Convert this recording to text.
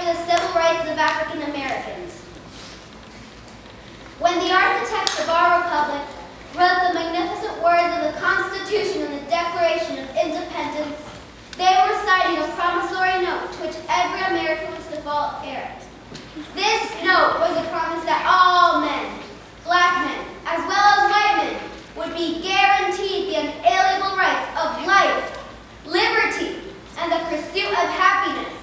for the civil rights of African Americans. When the architects of our republic wrote the magnificent words of the Constitution and the Declaration of Independence, they were citing a promissory note to which every American was to fall heir. This note was a promise that all men, black men, as well as white men, would be guaranteed the unalienable rights of life, liberty, and the pursuit of happiness.